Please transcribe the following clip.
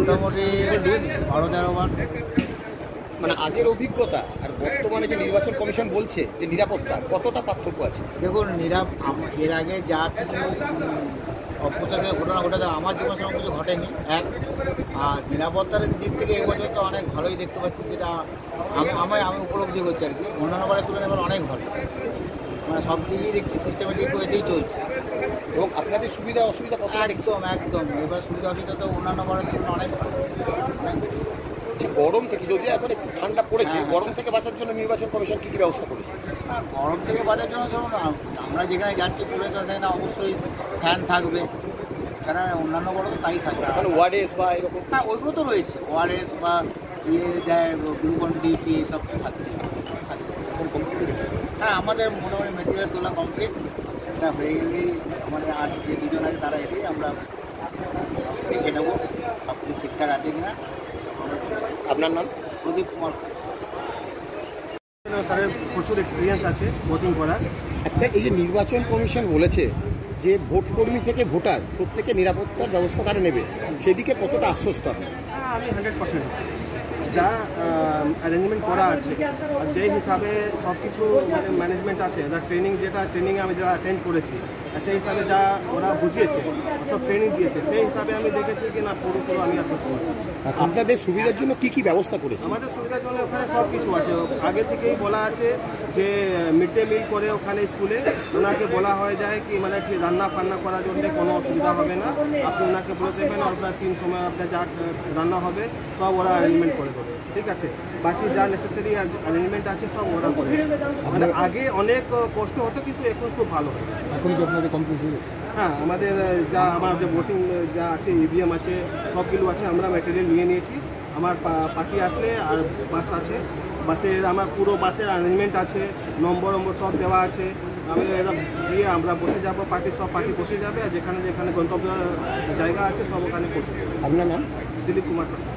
মোটামুটি 12-13 বার। মানে আগের অভিজ্ঞতা আর বর্তমানে যে নির্বাচন কমিশন বলছে যে নিরাপত্তা কতটা পার্থক্য আছে? দেখুন এর আগে যা কিছু অপ্রত্যাশিত ঘটনা ঘটেছে আমার জীবনের সঙ্গে কিছু ঘটেনি এক। আর নিরাপত্তার দিক থেকে এবছর তো অনেক ভালোই দেখতে পাচ্ছি, যেটা আমি উপলব্ধি করছি আর কি। অন্যান্য বারের তুলনায় এবার অনেক ভালো, মানে সব দিকেই দেখছি সিস্টেমেটিক ওয়েতেই চলছে। এবং আপনাদের সুবিধা অসুবিধা কত? একদম এবার সুবিধা অসুবিধা তো অন্যান্য বারের তুলনায় অনেক ভালো, অনেক বেশি। গরম থেকে, যদিও এখন একটু ঠান্ডা পড়েছে, গরম থেকে বাঁচার জন্য নির্বাচন কমিশন কী কী ব্যবস্থা করেছে? গরম থেকে বাঁচার জন্য ধরুন আমরা যেখানে যাচ্ছি পুলিশ সেখানে অবশ্যই ফ্যান থাকবে, এছাড়া অন্যান্য বড় তো তাই থাকবে। মানে ওয়ারেস বা এরকম? হ্যাঁ, ওইগুলো তো রয়েছে, ওআরএস বা দেয় গ্লুকন ডিপি এসব তো থাকছে। হ্যাঁ, আমাদের মোটামুটি মেটেরিয়াল তোলা কমপ্লিট। এটা হয়ে গেলেই আমাদের আর যে দুজন আছে তারা এলেই আমরা দেখে নেবো সব কিছু ঠিকঠাক আছে কিনা। আপনার নাম? প্রদীপ কুমার। স্যারের প্রচুর এক্সপিরিয়েন্স আছে ভোটিং করার। আচ্ছা, এই যে নির্বাচন কমিশন বলেছে যে ভোটকর্মী থেকে ভোটার প্রত্যেকে নিরাপত্তার ব্যবস্থা তারা নেবে, সেদিকে কতটা আশ্বস্ত আপনি? আমি 100% যা অ্যারেঞ্জমেন্ট করা আছে আর যে হিসাবে সব কিছু মানে ম্যানেজমেন্ট আছে, যা ট্রেনিংয়ে আমি যারা অ্যাটেন্ড করেছি সেই হিসাবে যা ওরা বুঝিয়েছে, সব ট্রেনিং দিয়েছে, সেই হিসাবে আমি দেখেছি কি না পুরো আমি আশ্বস্ত করছি। আপনাদের সুবিধার জন্য কি কি ব্যবস্থা করেছে? আমাদের সুবিধার জন্য ওখানে সব কিছু আছে। আগে থেকেই বলা আছে যে মিড ডে মিল করে ওখানে স্কুলে ওনাকে বলা হয়ে যায় কি মানে ঠিক রান্না ফান্না করার জন্য কোনো অসুবিধা হবে না। আপনি ওনাকে বলে দেবেন আপনার 3 সময় আপনার যা রান্না হবে সব ওরা অ্যারেঞ্জমেন্ট করে দেবে, ঠিক আছে। বাকি যা নেসেসারি অ্যারেঞ্জমেন্ট আছে সব ওরা করে। মানে আগে অনেক কষ্ট হতো কিন্তু এখন খুব ভালো হয়। এখন কি আপনাদের কমপ্লিট হয়ে? হ্যাঁ, আমাদের আমাদের ভোটিং যা আছে, ইভিএম আছে, সবগুলো আছে, আমরা ম্যাটেরিয়াল নিয়ে নিয়েছি। আমার পার্টি আসলে আর বাস আছে, বাসের আমার পুরো বাসের অ্যারেঞ্জমেন্ট আছে, নম্বর সব দেওয়া আছে। এরা দিয়ে আমরা বসে যাব, সব পার্টি বসে যাবে, আর যেখানে যেখানে গন্তব্য জায়গা আছে সব ওখানে পৌঁছে যাবে। আপনার নাম? দিলীপ কুমার প্রসাদ।